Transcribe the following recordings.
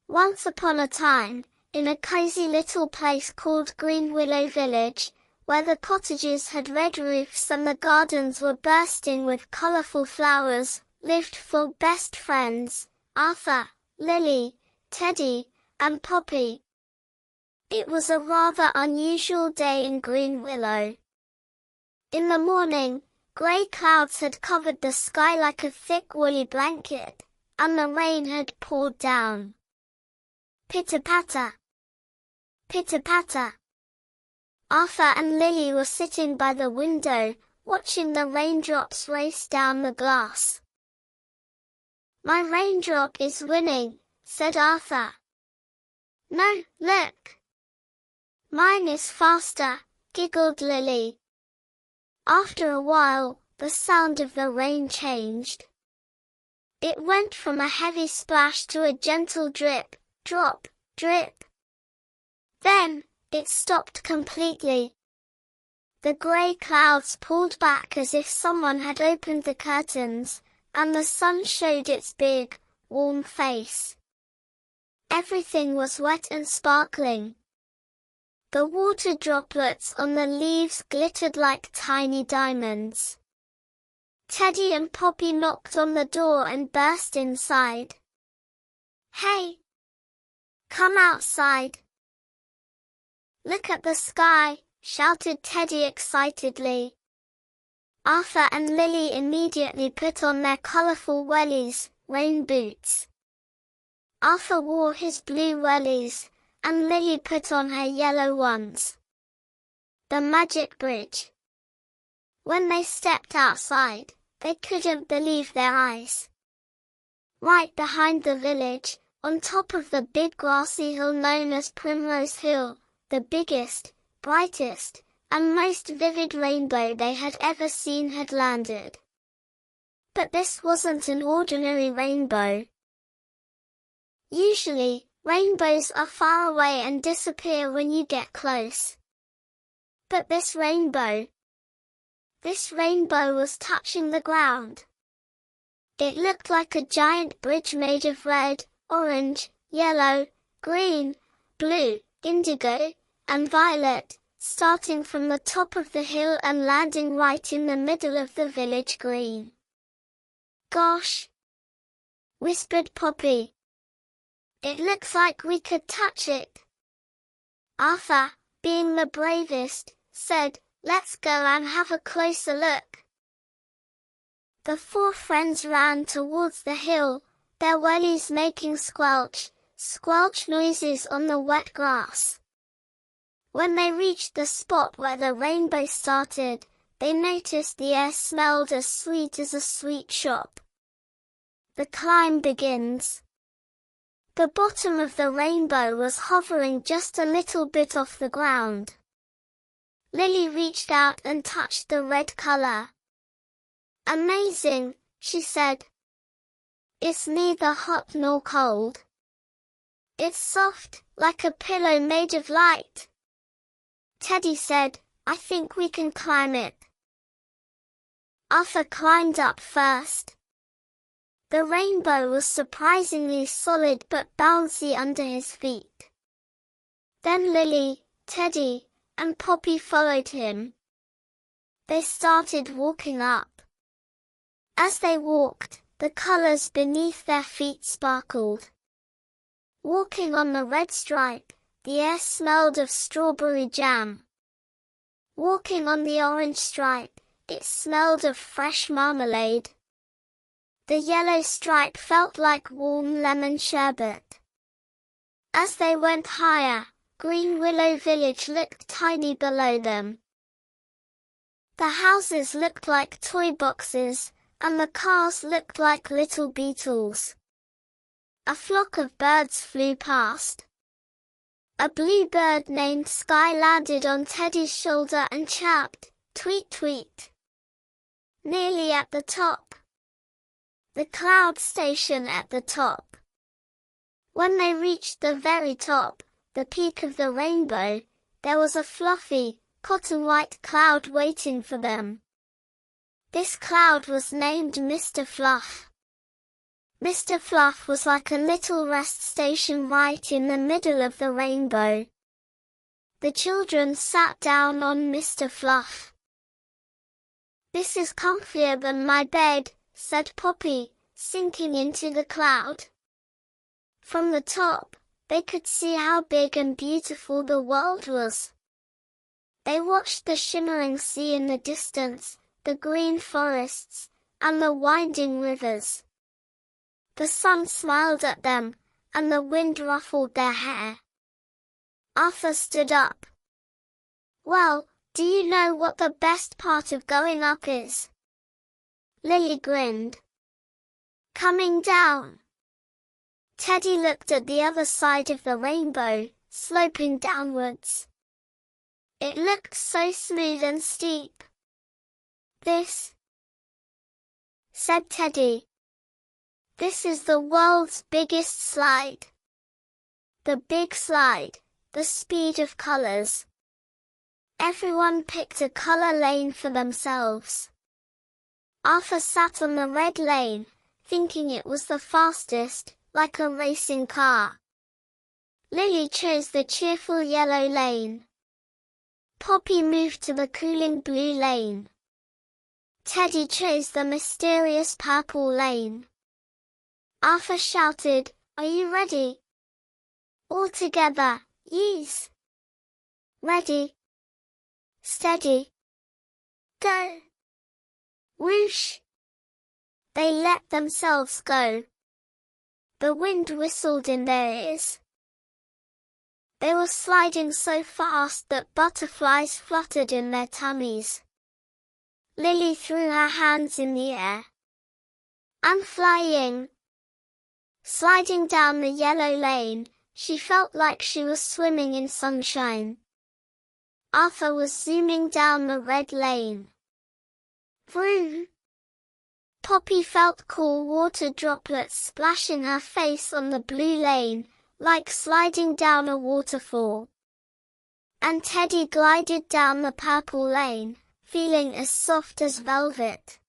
Once upon a time, in a cozy little place called Greenwillow Village, where the cottages had red roofs and the gardens were bursting with colourful flowers, lived four best friends, Arthur, Lily, Teddy, and Poppy. It was a rather unusual day in Greenwillow. In the morning, grey clouds had covered the sky like a thick woolly blanket, and the rain had poured down. Pitter-patter. Pitter-patter. Arthur and Lily were sitting by the window, watching the raindrops race down the glass. "My raindrop is winning," said Arthur. "No, look. Mine is faster," giggled Lily. After a while, the sound of the rain changed. It went from a heavy splash to a gentle drip, drop, drip. Then, it stopped completely. The grey clouds pulled back as if someone had opened the curtains, and the sun showed its big, warm face. Everything was wet and sparkling. The water droplets on the leaves glittered like tiny diamonds. Teddy and Poppy knocked on the door and burst inside. "Hey! Come outside! Look at the sky!" shouted Teddy excitedly. Arthur and Lily immediately put on their colourful wellies, rain boots. Arthur wore his blue wellies, and Lily put on her yellow ones. The magic bridge. When they stepped outside, they couldn't believe their eyes. Right behind the village, on top of the big grassy hill known as Primrose Hill, the biggest, brightest, and most vivid rainbow they had ever seen had landed. But this wasn't an ordinary rainbow. Usually, rainbows are far away and disappear when you get close. But this rainbow was touching the ground. It looked like a giant bridge made of red, orange, yellow, green, blue, indigo, and violet, starting from the top of the hill and landing right in the middle of the village green. "Gosh!" whispered Poppy. "It looks like we could touch it." Arthur, being the bravest, said, "Let's go and have a closer look." The four friends ran towards the hill, their wellies making squelch, squelch noises on the wet grass. When they reached the spot where the rainbow started, they noticed the air smelled as sweet as a sweet shop. The climb begins. The bottom of the rainbow was hovering just a little bit off the ground. Lily reached out and touched the red color. "Amazing," she said. "It's neither hot nor cold. It's soft, like a pillow made of light." Teddy said, "I think we can climb it." Arthur climbed up first. The rainbow was surprisingly solid but bouncy under his feet. Then Lily, Teddy, and Poppy followed him. They started walking up. As they walked, the colors beneath their feet sparkled. Walking on the red stripe, the air smelled of strawberry jam. Walking on the orange stripe, it smelled of fresh marmalade. The yellow stripe felt like warm lemon sherbet. As they went higher, Greenwillow Village looked tiny below them. The houses looked like toy boxes, and the cars looked like little beetles. A flock of birds flew past. A blue bird named Sky landed on Teddy's shoulder and chirped, "Tweet tweet." Nearly at the top. The cloud station at the top. When they reached the very top, the peak of the rainbow, there was a fluffy, cotton-white cloud waiting for them. This cloud was named Mr. Fluff. Mr. Fluff was like a little rest station right in the middle of the rainbow. The children sat down on Mr. Fluff. "This is comfier than my bed," said Poppy, sinking into the cloud. From the top, they could see how big and beautiful the world was. They watched the shimmering sea in the distance, the green forests, and the winding rivers. The sun smiled at them, and the wind ruffled their hair. Arthur stood up. "Well, do you know what the best part of going up is?" Lily grinned. "Coming down." Teddy looked at the other side of the rainbow, sloping downwards. It looked so smooth and steep. "This," said Teddy. "This is the world's biggest slide. The big slide, the speed of colors." Everyone picked a color lane for themselves. Arthur sat on the red lane, thinking it was the fastest, like a racing car. Lily chose the cheerful yellow lane. Poppy moved to the cooling blue lane. Teddy chose the mysterious purple lane. Arthur shouted, "Are you ready?" All together, "Yes." "Ready, steady, go." Whoosh! They let themselves go. The wind whistled in their ears. They were sliding so fast that butterflies fluttered in their tummies. Lily threw her hands in the air. "I'm flying." Sliding down the yellow lane, she felt like she was swimming in sunshine. Arthur was zooming down the red lane. Vroom! Poppy felt cool water droplets splashing her face on the blue lane, like sliding down a waterfall. And Teddy glided down the purple lane, feeling as soft as velvet.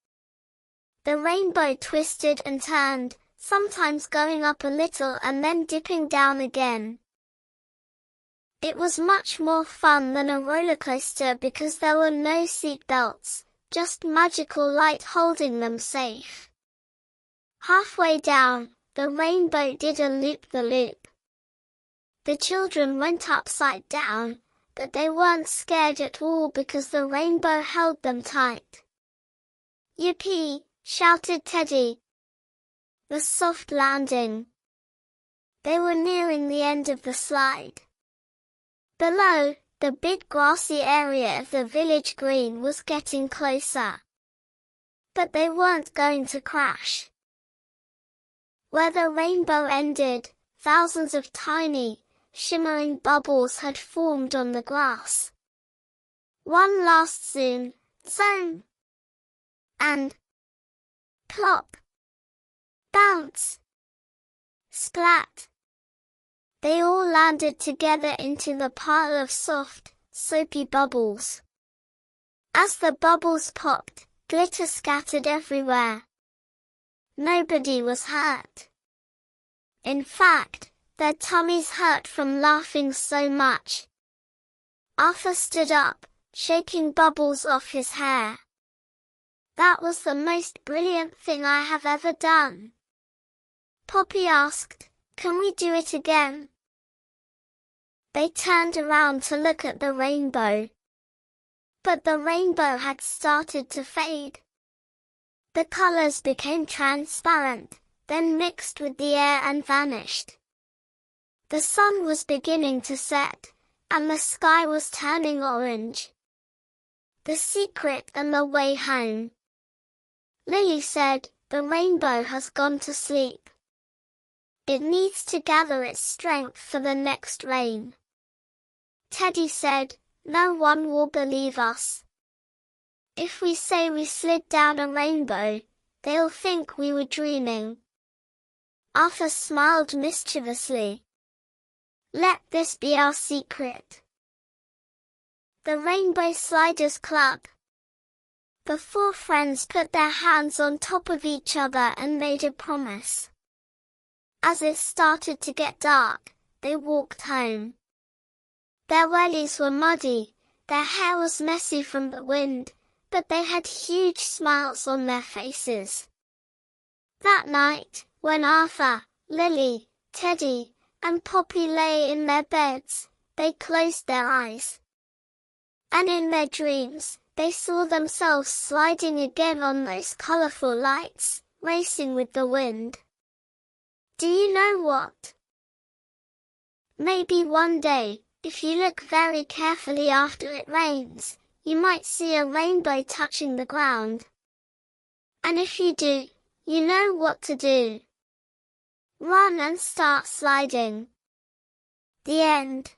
The rainbow twisted and turned, sometimes going up a little and then dipping down again. It was much more fun than a roller coaster because there were no seat belts, just magical light holding them safe. Halfway down, the rainbow did a loop-the-loop. The children went upside down, but they weren't scared at all because the rainbow held them tight. "Yippee!" shouted Teddy. The soft landing. They were nearing the end of the slide. Below, the big grassy area of the village green was getting closer. But they weren't going to crash. Where the rainbow ended, thousands of tiny, shimmering bubbles had formed on the grass. One last zoom, zoom, and plop, bounce, splat. They all landed together into the pile of soft, soapy bubbles. As the bubbles popped, glitter scattered everywhere. Nobody was hurt. In fact, their tummies hurt from laughing so much. Arthur stood up, shaking bubbles off his hair. "That was the most brilliant thing I have ever done." Poppy asked, "Can we do it again?" They turned around to look at the rainbow. But the rainbow had started to fade. The colors became transparent, then mixed with the air and vanished. The sun was beginning to set, and the sky was turning orange. The secret and the way home. Lily said, "The rainbow has gone to sleep. It needs to gather its strength for the next rain." Teddy said, "No one will believe us. If we say we slid down a rainbow, they'll think we were dreaming." Arthur smiled mischievously. "Let this be our secret." The Rainbow Sliders Club. The four friends put their hands on top of each other and made a promise. As it started to get dark, they walked home. Their wellies were muddy, their hair was messy from the wind, but they had huge smiles on their faces. That night, when Arthur, Lily, Teddy, and Poppy lay in their beds, they closed their eyes. And in their dreams, they saw themselves sliding again on those colourful lights, racing with the wind. Do you know what? Maybe one day, if you look very carefully after it rains, you might see a rainbow touching the ground. And if you do, you know what to do. Run and start sliding. The end.